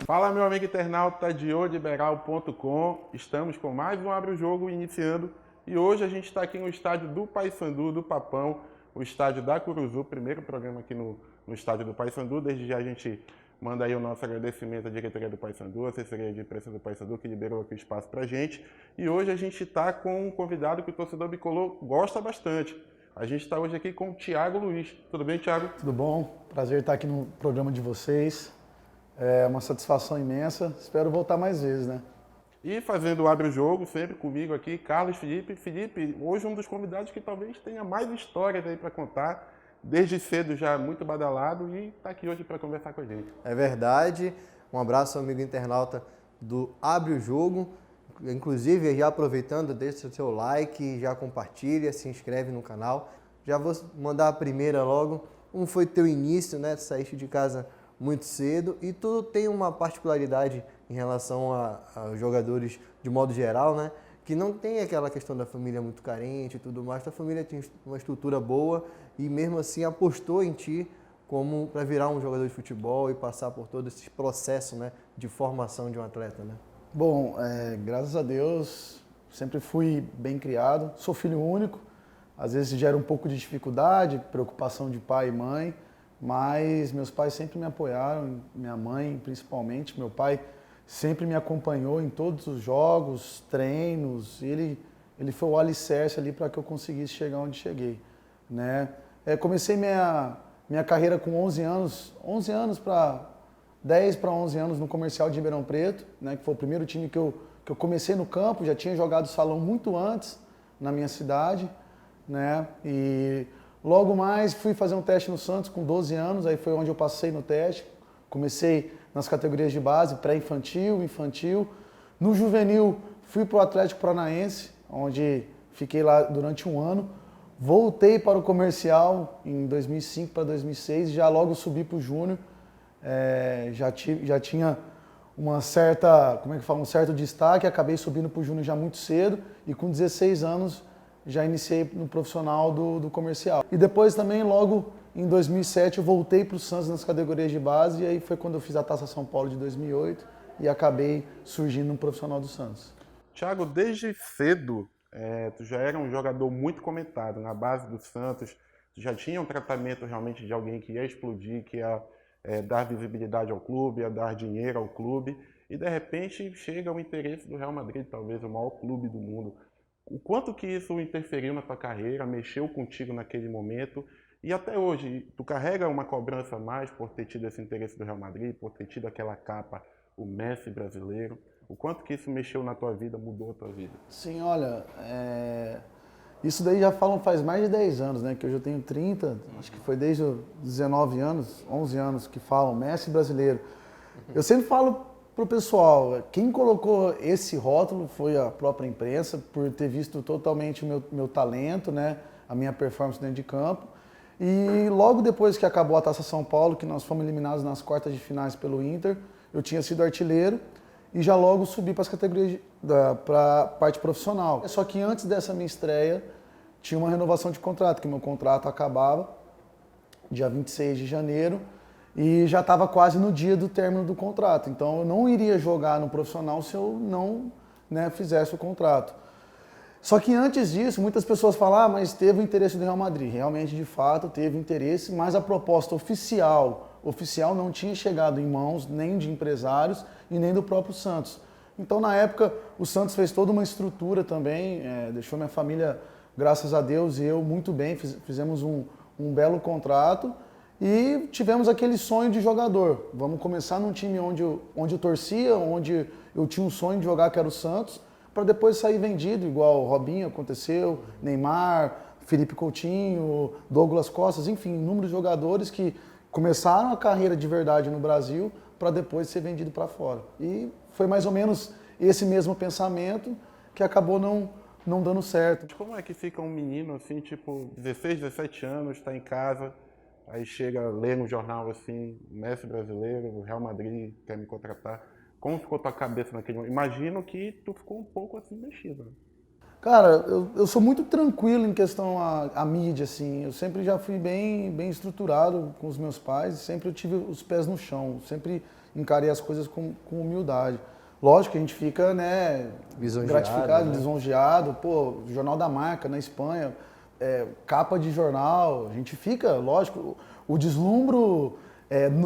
Fala, meu amigo internauta de oliberal.com. Estamos com mais um Abre o Jogo iniciando e hoje a gente está aqui no estádio do Paysandu, do Papão, o estádio da Curuzu, primeiro programa aqui no estádio do Paysandu. Desde já a gente manda aí o nosso agradecimento à diretoria do Paysandu, à assessoria de imprensa do Paysandu que liberou aqui o espaço pra gente. E hoje a gente está com um convidado que o torcedor bicolor gosta bastante. A gente está hoje aqui com o Thiago Luiz. Tudo bem, Thiago? Tudo bom? Prazer estar aqui no programa de vocês. É uma satisfação imensa. Espero voltar mais vezes, né? E fazendo o Abre o Jogo, sempre comigo aqui, Carlos Felipe. Felipe, hoje um dos convidados que talvez tenha mais histórias aí para contar, desde cedo já muito badalado e está aqui hoje para conversar com a gente. É verdade. Um abraço, amigo internauta do Abre o Jogo. Inclusive, já aproveitando, deixa o seu like, já compartilha, se inscreve no canal. Já vou mandar a primeira logo. Como foi teu início, né? Tu saíste de casa muito cedo e tu tem uma particularidade em relação a jogadores de modo geral, né? Que não tem aquela questão da família muito carente e tudo mais. Tua família tem uma estrutura boa e mesmo assim apostou em ti como para virar um jogador de futebol e passar por todo esse processo, né, de formação de um atleta, né? Bom, graças a Deus, sempre fui bem criado. Sou filho único. Às vezes gera um pouco de dificuldade, preocupação de pai e mãe, mas meus pais sempre me apoiaram, minha mãe principalmente. Meu pai sempre me acompanhou em todos os jogos, treinos. Ele foi o alicerce ali para que eu conseguisse chegar onde cheguei, né? Comecei minha carreira com 11 anos para 10 para 11 anos no Comercial de Ribeirão Preto, né, que foi o primeiro time que eu comecei no campo. Já tinha jogado salão muito antes na minha cidade, né? E logo mais fui fazer um teste no Santos com 12 anos, aí foi onde eu passei no teste. Comecei nas categorias de base, pré-infantil, infantil. No juvenil fui para o Atlético Paranaense, onde fiquei lá durante um ano. Voltei para o Comercial em 2005 para 2006 e já logo subi para o Júnior. Já tinha uma certa, um certo destaque, acabei subindo para o Júnior já muito cedo e com 16 anos já iniciei no profissional do Comercial. E depois também, logo em 2007, eu voltei para o Santos nas categorias de base e aí foi quando eu fiz a Taça São Paulo de 2008 e acabei surgindo no profissional do Santos. Thiago, desde cedo, tu já era um jogador muito comentado na base do Santos, tu já tinha um tratamento realmente de alguém que ia explodir, que ia dar visibilidade ao clube, ia dar dinheiro ao clube, e de repente chega o interesse do Real Madrid, talvez o maior clube do mundo. O quanto que isso interferiu na tua carreira, mexeu contigo naquele momento, e até hoje, tu carrega uma cobrança a mais por ter tido esse interesse do Real Madrid, por ter tido aquela capa, o Messi brasileiro. O quanto que isso mexeu na tua vida, mudou a tua vida? Sim, olha, isso daí já falam faz mais de 10 anos, né? Que hoje eu tenho 30, acho que foi desde os 19 anos, 11 anos que falam Messi brasileiro. Eu sempre falo pro pessoal, quem colocou esse rótulo foi a própria imprensa, por ter visto totalmente o meu talento, né? A minha performance dentro de campo. E logo depois que acabou a Taça São Paulo, que nós fomos eliminados nas quartas de finais pelo Inter, eu tinha sido artilheiro e já logo subi para as categorias, para a parte profissional. Só que antes dessa minha estreia, tinha uma renovação de contrato, que meu contrato acabava dia 26 de janeiro e já estava quase no dia do término do contrato. Então eu não iria jogar no profissional se eu não, né, fizesse o contrato. Só que antes disso, muitas pessoas falam, mas teve o interesse do Real Madrid. Realmente, de fato, teve interesse, mas a proposta oficial não tinha chegado em mãos nem de empresários e nem do próprio Santos. Então, na época, o Santos fez toda uma estrutura também, deixou minha família, graças a Deus, e eu muito bem, fizemos um belo contrato e tivemos aquele sonho de jogador. Vamos começar num time onde eu torcia, onde eu tinha um sonho de jogar, que era o Santos, para depois sair vendido, igual o Robinho aconteceu, Neymar, Felipe Coutinho, Douglas Costa, enfim, inúmeros jogadores que começaram a carreira de verdade no Brasil para depois ser vendido para fora. E foi mais ou menos esse mesmo pensamento que acabou não dando certo. Como é que fica um menino assim, tipo, 16, 17 anos, está em casa, aí chega, lê no jornal assim, Messi brasileiro, o Real Madrid quer me contratar. Como ficou tua cabeça naquele momento? Imagino que tu ficou um pouco assim mexido. Cara, eu sou muito tranquilo em questão à mídia, assim. Eu sempre já fui bem estruturado com os meus pais, sempre eu tive os pés no chão, sempre encarei as coisas com humildade. Lógico que a gente fica, né, gratificado, né? lisonjeado. Pô, Jornal da Marca na Espanha, capa de jornal, a gente fica, lógico, o deslumbro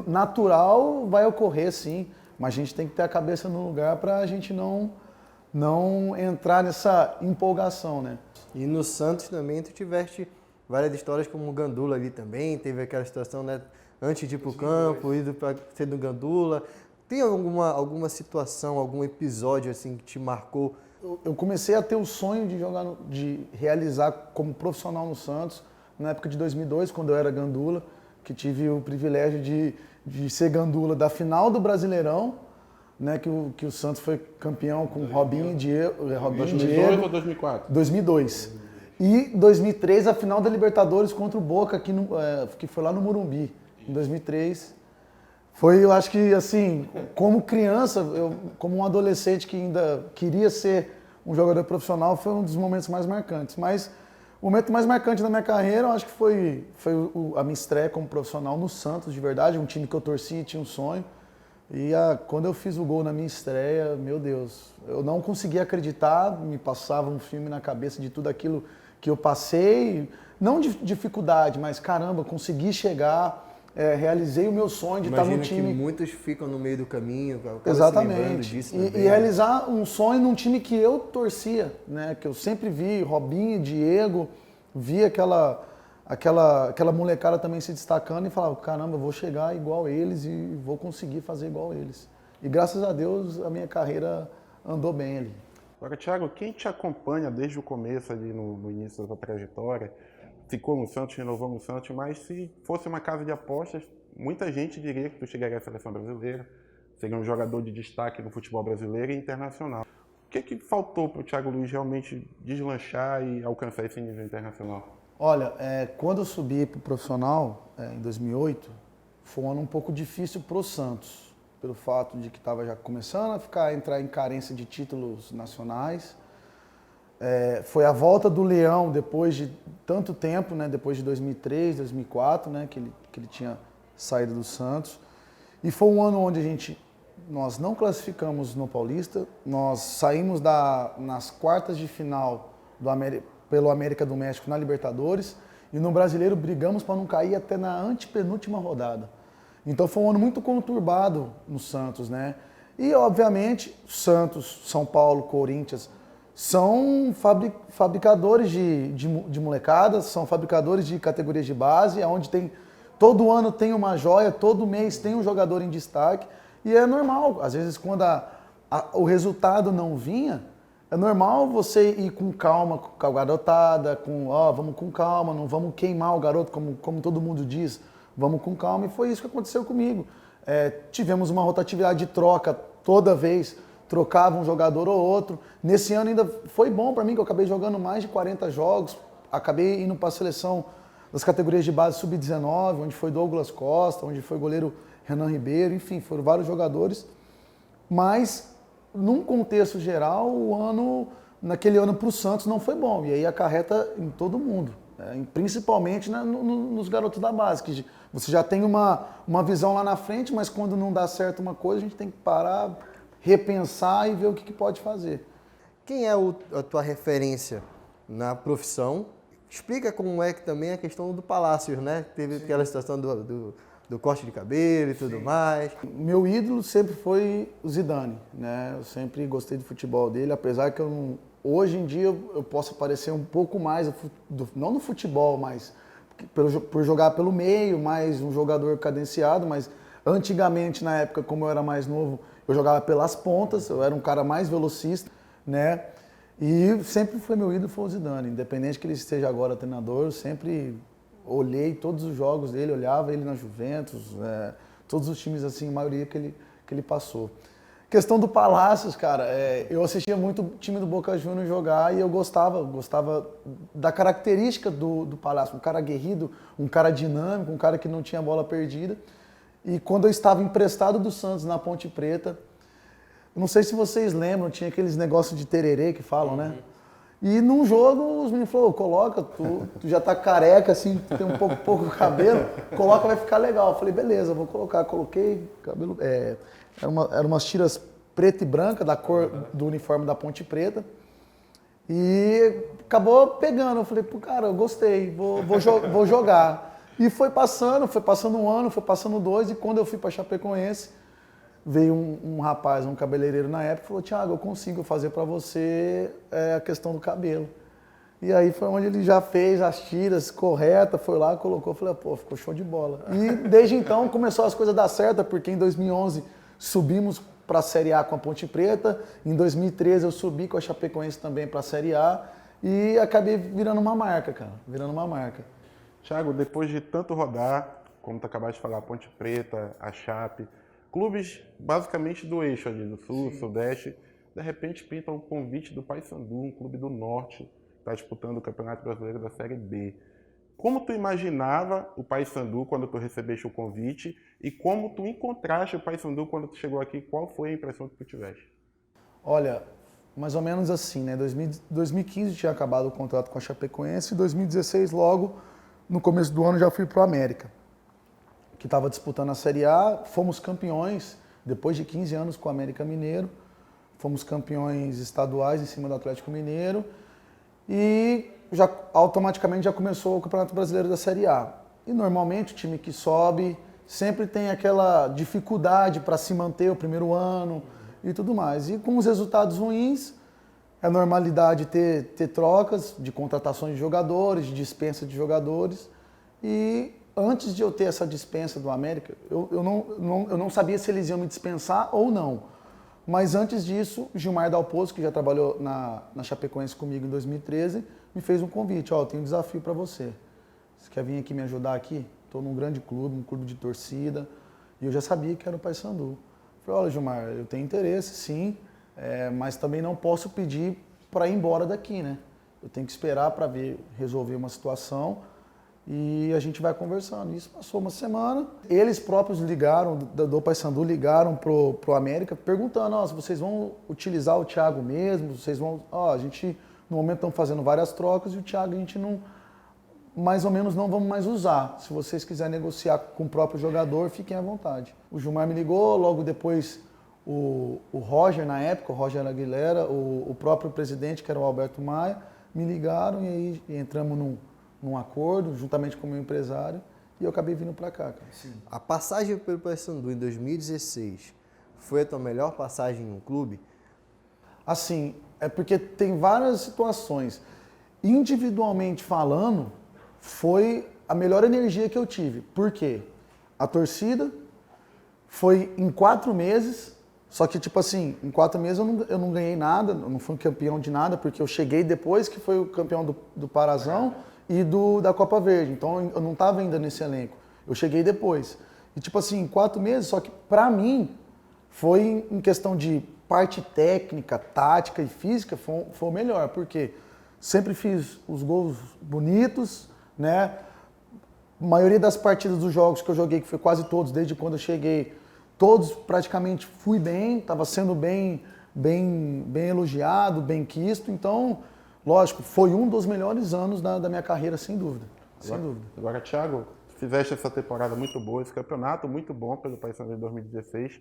natural vai ocorrer, sim, mas a gente tem que ter a cabeça no lugar para a gente não entrar nessa empolgação, né? E no Santos também tu tiveste várias histórias como o Gandula ali também, teve aquela situação, né, antes de ir pro campo, indo para ser do Gandula. Tem alguma situação, algum episódio assim que te marcou? Eu comecei a ter o sonho de de realizar como profissional no Santos na época de 2002, quando eu era Gandula, que tive o privilégio de ser Gandula da final do Brasileirão, né, que o Santos foi campeão com Robinho e Diego. 2002 ou 2004? 2002. E 2003, a final da Libertadores contra o Boca, que foi lá no Morumbi, em 2003. Foi, eu acho que, assim, como criança, como um adolescente que ainda queria ser um jogador profissional, foi um dos momentos mais marcantes. Mas o momento mais marcante da minha carreira, eu acho que foi a minha estreia como profissional no Santos, de verdade, um time que eu torci e tinha um sonho. E quando eu fiz o gol na minha estreia, meu Deus, eu não conseguia acreditar, me passava um filme na cabeça de tudo aquilo que eu passei, não de dificuldade, mas caramba, consegui chegar, realizei o meu sonho de estar no time. Imagino que muitos ficam no meio do caminho, exatamente, disso e realizar um sonho num time que eu torcia, né? Que eu sempre vi, Robinho, Diego, vi aquela molecada também se destacando e falava, caramba, eu vou chegar igual eles e vou conseguir fazer igual eles. E graças a Deus a minha carreira andou bem ali. Agora, Thiago, quem te acompanha desde o começo ali no início da sua trajetória, ficou no Santos, renovou no Santos, mas se fosse uma casa de apostas, muita gente diria que tu chegaria à seleção brasileira, seria um jogador de destaque no futebol brasileiro e internacional. O que faltou para o Thiago Luiz realmente deslanchar e alcançar esse nível internacional? Olha, quando eu subi para o profissional, em 2008, foi um ano um pouco difícil para o Santos, pelo fato de que estava já começando a entrar em carência de títulos nacionais. Foi a volta do Leão depois de tanto tempo, né, depois de 2003, 2004, né, que ele tinha saído do Santos. E foi um ano onde nós não classificamos no Paulista, nós saímos nas quartas de final pelo América do México na Libertadores e no Brasileiro brigamos para não cair até na antepenúltima rodada. Então foi um ano muito conturbado no Santos, né? E obviamente Santos, São Paulo, Corinthians são fabricadores de molecadas, são fabricadores de categorias de base, onde todo ano tem uma joia, todo mês tem um jogador em destaque e é normal. Às vezes quando o resultado não vinha, é normal você ir com calma com a garotada, vamos com calma, não vamos queimar o garoto, como todo mundo diz, vamos com calma. E foi isso que aconteceu comigo. Tivemos uma rotatividade de troca, toda vez trocava um jogador ou outro. Nesse ano ainda foi bom para mim, que eu acabei jogando mais de 40 jogos, acabei indo para a seleção das categorias de base sub-19, onde foi Douglas Costa, onde foi goleiro Renan Ribeiro, enfim, foram vários jogadores. Mas num contexto geral, naquele ano para o Santos não foi bom. E aí acarreta em todo mundo, principalmente nos garotos da base, que você já tem uma visão lá na frente, mas quando não dá certo uma coisa, a gente tem que parar, repensar e ver o que pode fazer. Quem é a tua referência na profissão? Explica como é que também a questão do Palácios, né? Teve aquela situação do corte de cabelo e tudo mais. Meu ídolo sempre foi o Zidane, né? Eu sempre gostei do futebol dele, apesar que hoje em dia eu posso aparecer um pouco mais, não no futebol, mas por jogar pelo meio, mais um jogador cadenciado, mas antigamente, na época, como eu era mais novo, eu jogava pelas pontas, eu era um cara mais velocista, né? E sempre foi meu ídolo, foi o Zidane, independente que ele esteja agora treinador, eu sempre olhei todos os jogos dele, olhava ele na Juventus, todos os times, assim, a maioria que ele passou. Questão do Palácios, cara, eu assistia muito o time do Boca Juniors jogar e eu gostava da característica do Palácio, um cara aguerrido, um cara dinâmico, um cara que não tinha bola perdida. E quando eu estava emprestado do Santos na Ponte Preta, não sei se vocês lembram, tinha aqueles negócios de tererê que falam, né? E num jogo, os meninos falaram, coloca, tu já tá careca, assim, tu tem um pouco cabelo, coloca, vai ficar legal. Eu falei, beleza, vou colocar. Coloquei, cabelo, eram umas tiras preta e branca, da cor do uniforme da Ponte Preta. E acabou pegando. Eu falei, pô, cara, eu gostei, vou jogar. E foi passando um ano, foi passando dois, e quando eu fui pra Chapecoense, veio um rapaz, um cabeleireiro na época, e falou, Thiago, eu consigo fazer para você a questão do cabelo. E aí foi onde ele já fez as tiras corretas, foi lá, colocou, falei, pô, ficou show de bola. E desde então começou as coisas a dar certo, porque em 2011 subimos para a Série A com a Ponte Preta, em 2013 eu subi com a Chapecoense também para a Série A, e acabei virando uma marca, cara, virando uma marca. Thiago, depois de tanto rodar, como tu acabaste de falar, a Ponte Preta, a Chape, clubes basicamente do eixo ali, do Sul, Sudeste, de repente pinta um convite do Paysandu, um clube do Norte, que está disputando o Campeonato Brasileiro da Série B. Como tu imaginava o Paysandu quando tu recebeste o convite e como tu encontraste o Paysandu quando tu chegou aqui? Qual foi a impressão que tu tiveste? Olha, mais ou menos assim, né? 2015 tinha acabado o contrato com a Chapecoense e 2016 logo, no começo do ano, já fui para o América, que estava disputando a Série A. Fomos campeões, depois de 15 anos com o América Mineiro, fomos campeões estaduais em cima do Atlético Mineiro e já automaticamente já começou o Campeonato Brasileiro da Série A. E normalmente o time que sobe sempre tem aquela dificuldade para se manter o primeiro ano e tudo mais. E com os resultados ruins, é normalidade ter trocas de contratações de jogadores, de dispensa de jogadores. E antes de eu ter essa dispensa do América, eu não sabia se eles iam me dispensar ou não. Mas antes disso, Gilmar Dalpozo, que já trabalhou na Chapecoense comigo em 2013, me fez um convite. Ó, eu tenho um desafio para você. Você quer vir aqui me ajudar aqui? Estou num grande clube, um clube de torcida. E eu já sabia que era o Paysandu. Falei, olha, Gilmar, eu tenho interesse, sim, mas também não posso pedir para ir embora daqui, né? Eu tenho que esperar para resolver uma situação e a gente vai conversando. Isso passou uma semana. Eles próprios ligaram, do Paysandu, ligaram pro América, perguntando, se vocês vão utilizar o Thiago mesmo, vocês vão... a gente, no momento, estamos fazendo várias trocas e o Thiago a gente não... mais ou menos não vamos mais usar. Se vocês quiserem negociar com o próprio jogador, fiquem à vontade. O Gilmar me ligou, logo depois o Roger, na época, o Roger Aguilera, o próprio presidente, que era o Alberto Maia, me ligaram e aí entramos num acordo, juntamente com o meu empresário, e eu acabei vindo para cá, cara. Sim. A passagem pelo Paysandu em 2016 foi a tua melhor passagem no clube? Assim, é porque tem várias situações. Individualmente falando, foi a melhor energia que eu tive. Por quê? A torcida foi em 4 meses, só que tipo assim, em 4 meses eu não ganhei nada, eu não fui campeão de nada, porque eu cheguei depois que foi o campeão do Parazão e da Copa Verde, então eu não estava ainda nesse elenco, eu cheguei depois. E tipo assim, em 4 meses, só que pra mim, foi em questão de parte técnica, tática e física, foi o melhor, porque sempre fiz os gols bonitos, né? A maioria das partidas dos jogos que eu joguei, que foi quase todos, desde quando eu cheguei, todos praticamente fui bem, estava sendo bem elogiado, bem quisto. Então, lógico, foi um dos melhores anos da minha carreira, sem dúvida. Sem dúvida. Agora, Thiago, fizeste essa temporada muito boa, esse campeonato muito bom pelo Paysandu em 2016.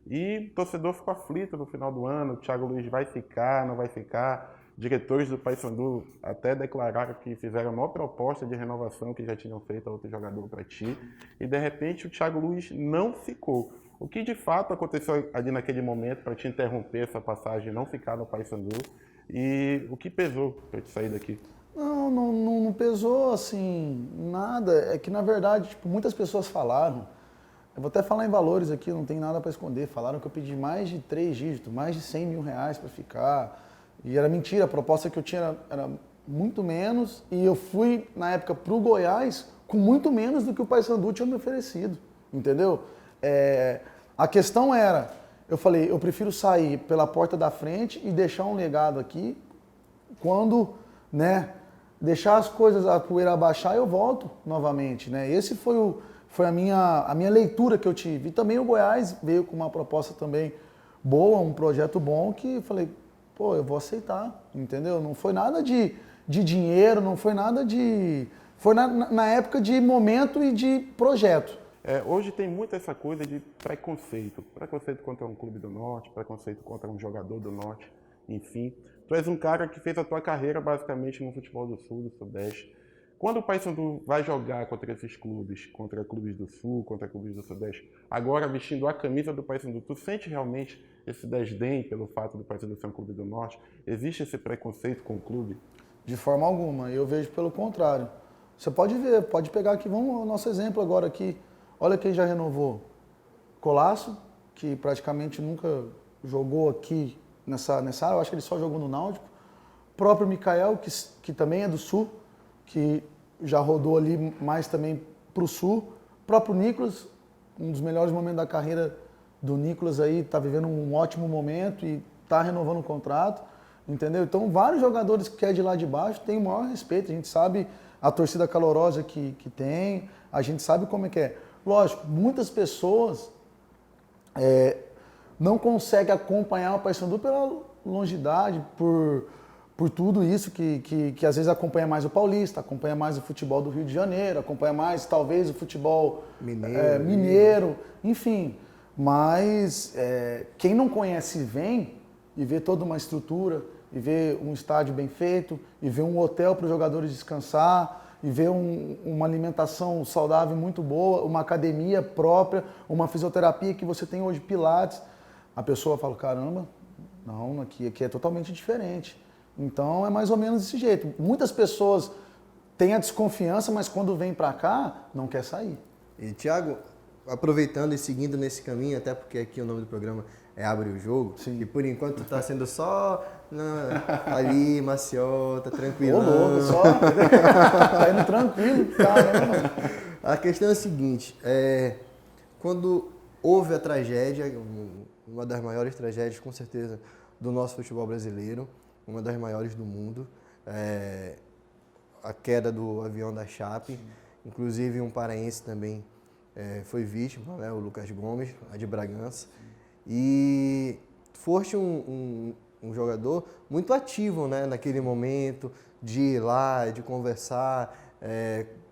E o torcedor ficou aflito no final do ano, o Thiago Luiz vai ficar, não vai ficar. Diretores do Paysandu até declararam que fizeram uma proposta de renovação que já tinham feito a outro jogador para ti. E de repente o Thiago Luiz não ficou. O que de fato aconteceu ali naquele momento para te interromper essa passagem, não ficar no Paysandu? E o que pesou para te sair daqui? Não pesou assim, nada. É que na verdade, tipo, muitas pessoas falaram, eu vou até falar em valores aqui, não tem nada para esconder, falaram que eu pedi mais de 3 dígitos, mais de 100 mil reais para ficar. E era mentira, a proposta que eu tinha era muito menos, e eu fui, na época, para o Goiás com muito menos do que o Paysandu tinha me oferecido, entendeu? A questão era, eu falei, eu prefiro sair pela porta da frente e deixar um legado aqui, quando, né, deixar as coisas, a poeira abaixar, eu volto novamente, né? Esse foi a minha leitura que eu tive. E também o Goiás veio com uma proposta também boa, um projeto bom, que eu falei, pô, eu vou aceitar, entendeu? Não foi nada de dinheiro, não foi nada de... Foi na época de momento e de projeto. Hoje tem muito essa coisa de preconceito. Preconceito contra um clube do Norte, preconceito contra um jogador do Norte, enfim. Tu és um cara que fez a tua carreira basicamente no futebol do Sul, do Sudeste. Quando o Paysandu vai jogar contra esses clubes, contra clubes do Sul, contra clubes do Sudeste, agora vestindo a camisa do Paysandu, tu sente realmente esse desdém pelo fato do Paysandu ser um clube do Norte? Existe esse preconceito com o clube? De forma alguma, eu vejo pelo contrário. Você pode ver, pode pegar aqui, vamos ao nosso exemplo agora aqui. Olha quem já renovou. Colasso, que praticamente nunca jogou aqui nessa área, eu acho que ele só jogou no Náutico. O próprio Mikael, que também é do Sul, que já rodou ali mais também para o Sul. O próprio Nicolas, um dos melhores momentos da carreira do Nicolas aí, está vivendo um ótimo momento e está renovando o contrato, entendeu? Então, vários jogadores que é de lá de baixo têm o maior respeito, a gente sabe a torcida calorosa que tem, a gente sabe como é que é. Lógico, muitas pessoas não conseguem acompanhar o Paysandu pela longevidade, por tudo isso que às vezes acompanha mais o Paulista, acompanha mais o futebol do Rio de Janeiro, acompanha mais talvez o futebol mineiro, enfim. Mas quem não conhece vem e vê toda uma estrutura, e vê um estádio bem feito, e vê um hotel para os jogadores descansar, e ver uma alimentação saudável muito boa, uma academia própria, uma fisioterapia que você tem hoje, Pilates, a pessoa fala, caramba, não, aqui é totalmente diferente. Então é mais ou menos desse jeito. Muitas pessoas têm a desconfiança, mas quando vem para cá, não quer sair. E Thiago, aproveitando e seguindo nesse caminho, até porque aqui o nome do programa é Abre o Jogo, sim, e por enquanto tá sendo só ali, Maceió, tá tranquilo. Ô, louco, só tá indo tranquilo, caramba. A questão é a seguinte, quando houve a tragédia, uma das maiores tragédias com certeza do nosso futebol brasileiro, uma das maiores do mundo, a queda do avião da Chape, sim, inclusive um paraense também foi vítima, né, o Lucas Gomes, lá de Bragança. E foste um jogador muito ativo, né, naquele momento, de ir lá, de conversar.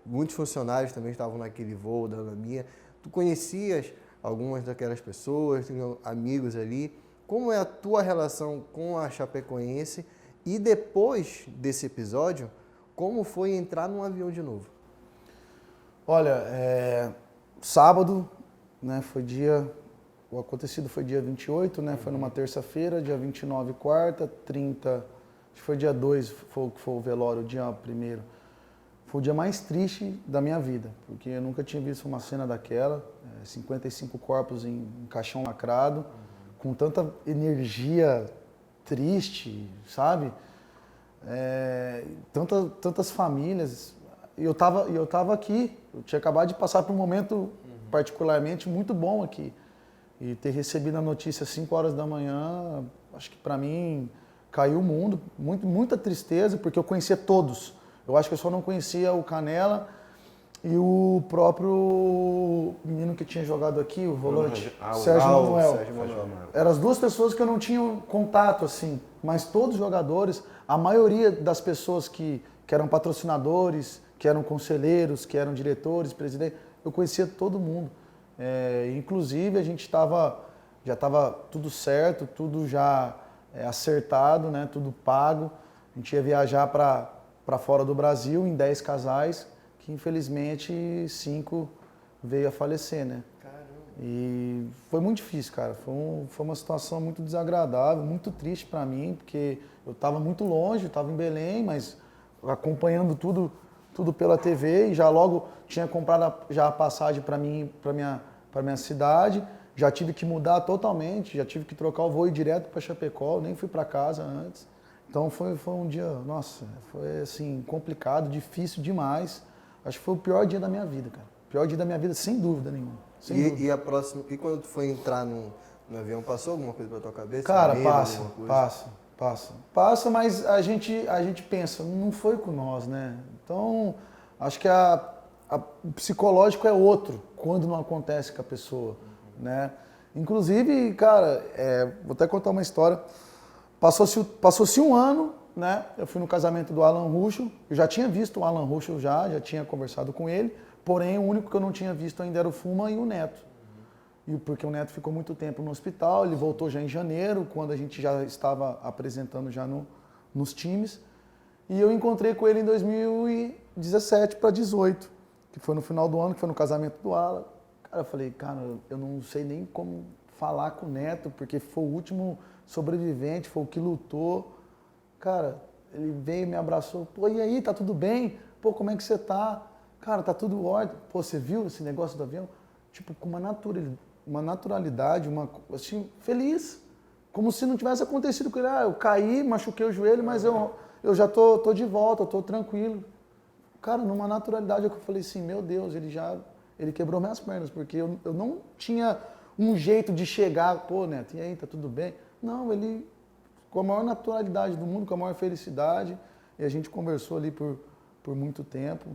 Muitos funcionários também estavam naquele voo da Lamia. Tu conhecias algumas daquelas pessoas, tinham amigos ali. Como é a tua relação com a Chapecoense? E depois desse episódio, como foi entrar num avião de novo? Olha, sábado, né, o acontecido foi dia 28, né, foi numa terça-feira, dia 29 quarta, 30, acho que foi dia 2, foi o velório, o dia 1º. Foi o dia mais triste da minha vida, porque eu nunca tinha visto uma cena daquela, 55 corpos em caixão lacrado, com tanta energia triste, sabe? Tantas famílias. E eu tava aqui, eu tinha acabado de passar por um momento particularmente muito bom aqui. E ter recebido a notícia às 5 horas da manhã, acho que para mim caiu o mundo, muita tristeza, porque eu conhecia todos. Eu acho que eu só não conhecia o Canela e o próprio menino que tinha jogado aqui, o volante, Sérgio Manuel. Eram as duas pessoas que eu não tinha contato, assim, mas todos os jogadores, a maioria das pessoas que eram patrocinadores, que eram conselheiros, que eram diretores, presidentes, eu conhecia todo mundo. Inclusive, a gente já estava tudo certo, tudo já acertado, né, tudo pago. A gente ia viajar para fora do Brasil em 10 casais, que infelizmente 5 veio a falecer, né? Caramba. E foi muito difícil, cara. Foi uma situação muito desagradável, muito triste para mim, porque eu estava muito longe, estava em Belém, mas acompanhando tudo pela TV e já logo tinha comprado já a passagem para minha cidade, já tive que mudar totalmente, já tive que trocar o voo e ir direto para Chapecó, nem fui para casa antes. Então foi um dia, nossa, foi assim, complicado, difícil demais. Acho que foi o pior dia da minha vida, cara. O pior dia da minha vida, sem dúvida nenhuma. E quando tu foi entrar no avião, passou alguma coisa pela tua cabeça? Cara, passa, mas a gente pensa, não foi com nós, né? Então, acho que o psicológico é outro quando não acontece com a pessoa, né? Inclusive, cara, vou até contar uma história. Passou-se um ano, né? Eu fui no casamento do Alan Ruschel. Eu já tinha visto o Alan Ruschel já tinha conversado com ele. Porém, o único que eu não tinha visto ainda era o Fuma e o Neto. E porque o Neto ficou muito tempo no hospital, ele voltou já em janeiro, quando a gente já estava apresentando já nos times. E eu encontrei com ele em 2017 para 18, que foi no final do ano, que foi no casamento do Alan. Cara, eu falei, cara, eu não sei nem como falar com o Neto, porque foi o último sobrevivente, foi o que lutou. Cara, ele veio, me abraçou, pô, e aí, tá tudo bem? Pô, como é que você tá? Cara, tá tudo ótimo. Pô, você viu esse negócio do avião? Tipo, com uma naturalidade, assim, feliz. Como se não tivesse acontecido com ele. Ah, eu caí, machuquei o joelho, mas eu já tô de volta, eu tô tranquilo. Cara, numa naturalidade, eu falei assim, meu Deus, ele quebrou minhas pernas, porque eu não tinha um jeito de chegar, pô, Neto, e aí, tá tudo bem? Não, ele, com a maior naturalidade do mundo, com a maior felicidade, e a gente conversou ali por muito tempo.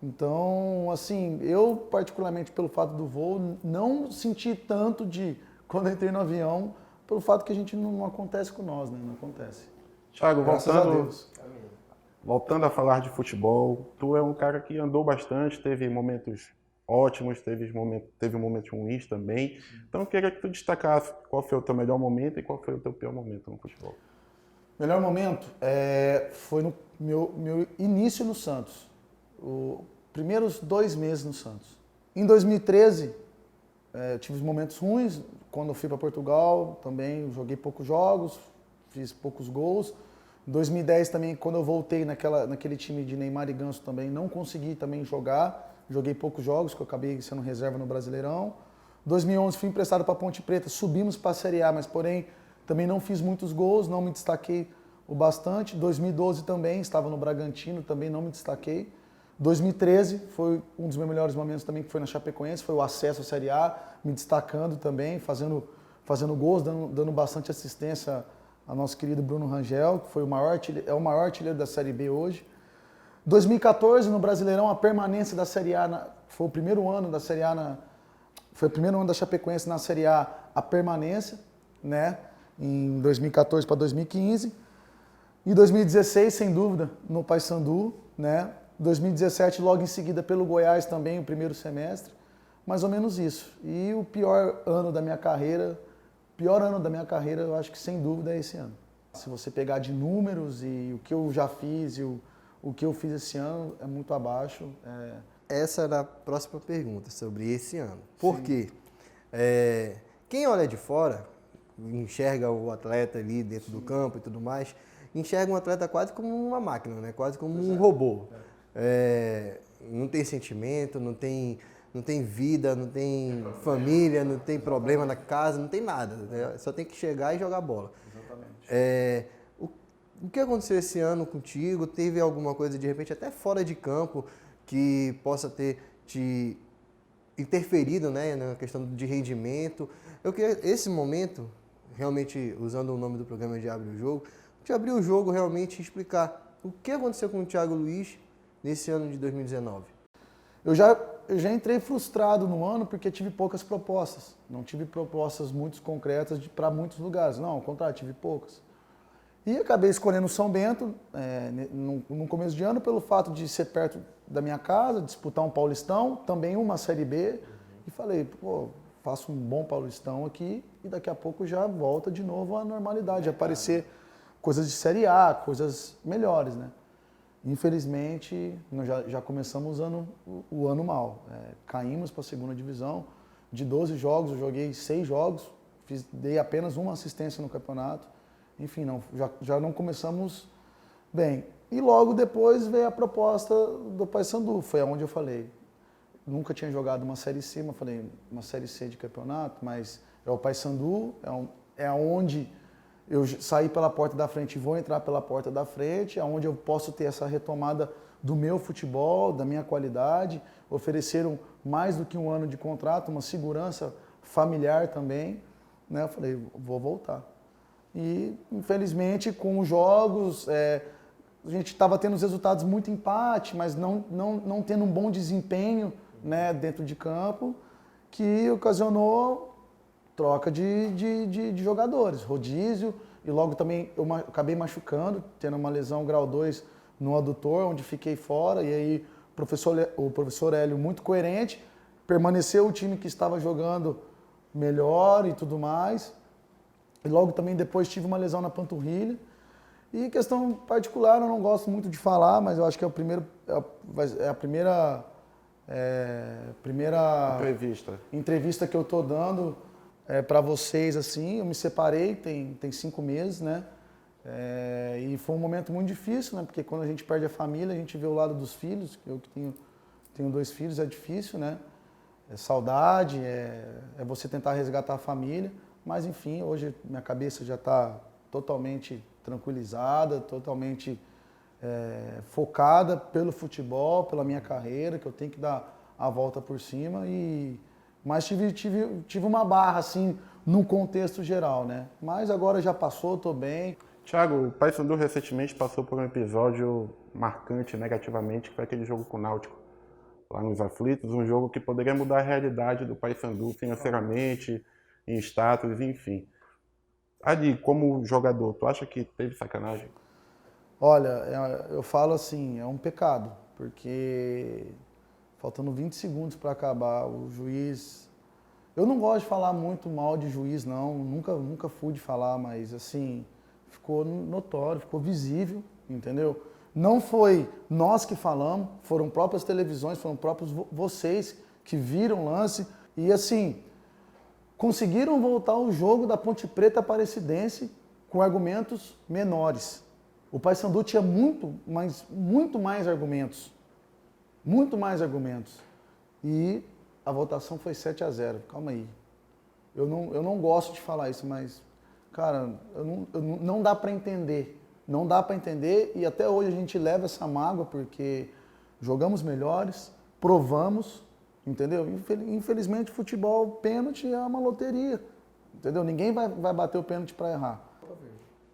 Então, assim, eu particularmente pelo fato do voo, não senti tanto quando entrei no avião, pelo fato que a gente não acontece com nós, né? Não acontece. Thiago, Graças a Deus. Voltando a falar de futebol, tu é um cara que andou bastante, teve momentos ótimos, teve momentos ruins também. Então eu queria que tu destacasse qual foi o teu melhor momento e qual foi o teu pior momento no futebol. Melhor momento foi no meu início no Santos. Os primeiros 2 meses no Santos. Em 2013, eu tive momentos ruins. Quando eu fui para Portugal, também joguei poucos jogos, fiz poucos gols. Em 2010 também, quando eu voltei naquele time de Neymar e Ganso também, não consegui também jogar. Joguei poucos jogos, que eu acabei sendo reserva no Brasileirão. 2011 fui emprestado para Ponte Preta, subimos para a Série A, mas porém também não fiz muitos gols, não me destaquei o bastante. 2012 também, estava no Bragantino, também não me destaquei. 2013 foi um dos meus melhores momentos também, que foi na Chapecoense, foi o acesso à Série A, me destacando também, fazendo gols, dando bastante assistência ao nosso querido Bruno Rangel, que foi o maior artilheiro da Série B hoje. 2014, no Brasileirão, a permanência da Série A, foi o primeiro ano da Série A, foi o primeiro ano da Chapecoense na Série A, a permanência, né, em 2014 para 2015. Em 2016, sem dúvida, no Paysandu, né, 2017, logo em seguida, pelo Goiás também, o primeiro semestre, mais ou menos isso. E o pior ano da minha carreira, eu acho que sem dúvida é esse ano. Se você pegar de números e o que eu já fiz e o que eu fiz esse ano é muito abaixo. Essa era a próxima pergunta, sobre esse ano. Por quê? Quem olha de fora, enxerga o atleta ali dentro do campo e tudo mais, enxerga um atleta quase como uma máquina, né? Quase como um robô. Não tem sentimento, não tem vida, não tem família, não tem problema na casa, não tem nada. Né? Só tem que chegar e jogar bola. Exatamente. O que aconteceu esse ano contigo? Teve alguma coisa, de repente, até fora de campo, que possa ter te interferido, né, na questão de rendimento? Eu queria, esse momento, realmente, usando o nome do programa de Abre o Jogo, de abrir o jogo realmente explicar o que aconteceu com o Thiago Luiz nesse ano de 2019. Eu já entrei frustrado no ano porque tive poucas propostas. Não tive propostas muito concretas para muitos lugares. Não, ao contrário, tive poucas. E acabei escolhendo São Bento no começo de ano pelo fato de ser perto da minha casa, disputar um Paulistão, também uma Série B. E falei, pô, faço um bom Paulistão aqui e daqui a pouco já volta de novo à normalidade, aparecer coisas de Série A, coisas melhores, né? Infelizmente, nós já começamos o ano mal. Caímos para a segunda divisão. De 12 jogos, eu joguei 6 jogos, dei apenas uma assistência no campeonato. Enfim, já não começamos bem. E logo depois veio a proposta do Paysandu. Foi onde eu falei, nunca tinha jogado uma Série C, mas falei, uma Série C de campeonato, mas é o Paysandu, é onde eu saí pela porta da frente e vou entrar pela porta da frente, onde eu posso ter essa retomada do meu futebol, da minha qualidade. Ofereceram mais do que um ano de contrato, uma segurança familiar também. Né? Eu falei, vou voltar. E, infelizmente, com os jogos, a gente estava tendo os resultados muito empate, mas não tendo um bom desempenho, né, dentro de campo, que ocasionou troca de jogadores, rodízio. e logo também eu acabei machucando, tendo uma lesão grau 2 no adutor, onde fiquei fora, e aí o professor Hélio, muito coerente, permaneceu o time que estava jogando melhor e tudo mais. E logo também depois tive uma lesão na panturrilha. E questão particular, eu não gosto muito de falar, mas eu acho que é a primeira entrevista que eu tô dando para vocês, assim. Eu me separei tem 5 meses, né? E foi um momento muito difícil, né? Porque quando a gente perde a família, a gente vê o lado dos filhos. Eu que tenho 2 filhos, é difícil, né? É saudade, é você tentar resgatar a família. Mas enfim, hoje minha cabeça já está totalmente tranquilizada, totalmente focada pelo futebol, pela minha carreira, que eu tenho que dar a volta por cima. Mas tive uma barra, assim, no contexto geral, né? Mas agora já passou, estou bem. Thiago, o Paysandu recentemente passou por um episódio marcante negativamente, que foi aquele jogo com o Náutico, lá nos Aflitos, um jogo que poderia mudar a realidade do Paysandu financeiramente, em status, enfim. Ali, como jogador, tu acha que teve sacanagem? Olha, eu falo assim, é um pecado, porque faltando 20 segundos para acabar, o juiz... Eu não gosto de falar muito mal de juiz, não, nunca fui de falar, mas assim, ficou notório, ficou visível, entendeu? Não foi nós que falamos, foram próprias televisões, foram próprios vocês que viram o lance, e assim, conseguiram voltar o jogo da Ponte Preta Aparecidense com argumentos menores. O Paysandu tinha muito mais argumentos. Muito mais argumentos. E a votação foi 7-0. Calma aí. Eu não gosto de falar isso, mas, cara, não dá para entender. Não dá para entender e até hoje a gente leva essa mágoa porque jogamos melhores, provamos, entendeu? Infelizmente, futebol, pênalti é uma loteria, entendeu? Ninguém vai bater o pênalti para errar.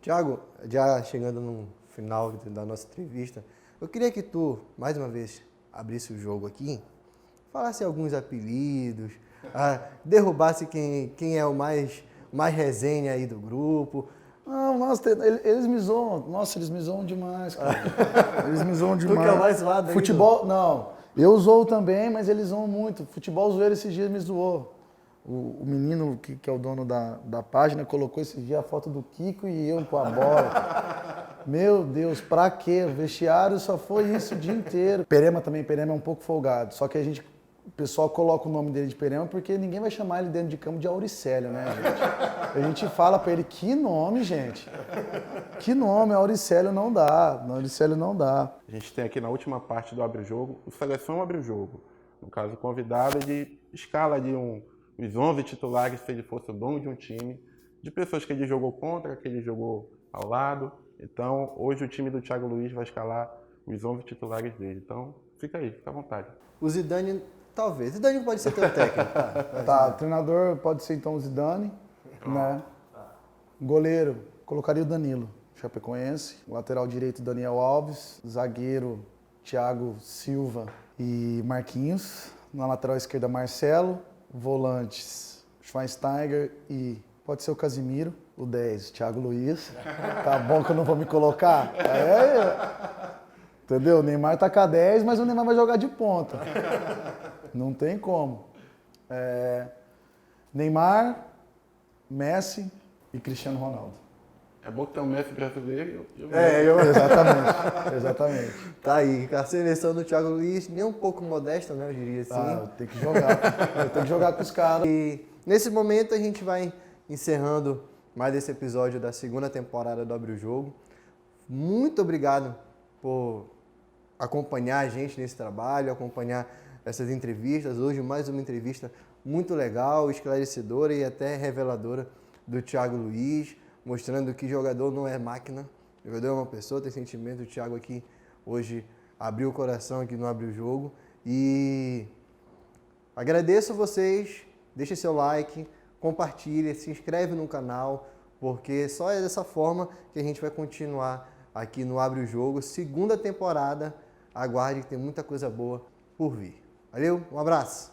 Thiago, já chegando no final da nossa entrevista, eu queria que tu, mais uma vez, abrisse o jogo aqui, falasse alguns apelidos, derrubasse quem é o mais resenha aí do grupo. Não, nossa, eles me zoam. Nossa, eles me zoam demais, cara. Eles me zoam demais. Tu que é o mais zoado aí, futebol, não. Eu zoo também, mas eles zoam muito. Futebol zoeiro esses dias me zoou. O menino que é o dono da página colocou esse dia a foto do Kiko e eu com a bola. Meu Deus, pra quê? O vestiário só foi isso o dia inteiro. Perema é um pouco folgado. Só que o pessoal coloca o nome dele de Perema porque ninguém vai chamar ele dentro de campo de Auricélio, né, gente? A gente fala pra ele, que nome, gente? Que nome? Auricélio não dá. Auricélio não dá. A gente tem aqui na última parte do Abre o Jogo, o Seleção Abre o Jogo. No caso, o convidado de escala de os 11 titulares, se ele fosse o dono de um time, de pessoas que ele jogou contra, que ele jogou ao lado. Então, hoje o time do Thiago Luiz vai escalar os 11 titulares dele. Então, fica aí, fica à vontade. O Zidane, talvez. Zidane pode ser teu técnico. Tá, o treinador pode ser então o Zidane, né? Goleiro, colocaria o Danilo, Chapecoense. O lateral direito, Daniel Alves. Zagueiro, Thiago Silva e Marquinhos. Na lateral esquerda, Marcelo. Volantes, Schweinsteiger e pode ser o Casimiro. O 10, Thiago Luiz. Tá bom que eu não vou me colocar? Entendeu? O Neymar tá com a 10, mas o Neymar vai jogar de ponta. Não tem como. Neymar, Messi e Cristiano Ronaldo. É bom que tem um Messi brasileiro. Exatamente. Tá aí, a seleção do Thiago Luiz, nem um pouco modesta, né, eu diria assim. Tem que jogar. Eu tenho que jogar com os caras. E nesse momento a gente vai encerrando mais esse episódio da segunda temporada do Abre o Jogo. Muito obrigado por acompanhar a gente nesse trabalho, acompanhar essas entrevistas. Hoje mais uma entrevista muito legal, esclarecedora e até reveladora do Thiago Luiz, mostrando que jogador não é máquina, jogador é uma pessoa, tem sentimento. O Thiago aqui hoje abriu o coração aqui no Abre o Jogo. E agradeço vocês, deixe seu like, compartilhe, se inscreve no canal, porque só é dessa forma que a gente vai continuar aqui no Abre o Jogo. Segunda temporada, aguarde que tem muita coisa boa por vir. Valeu, um abraço!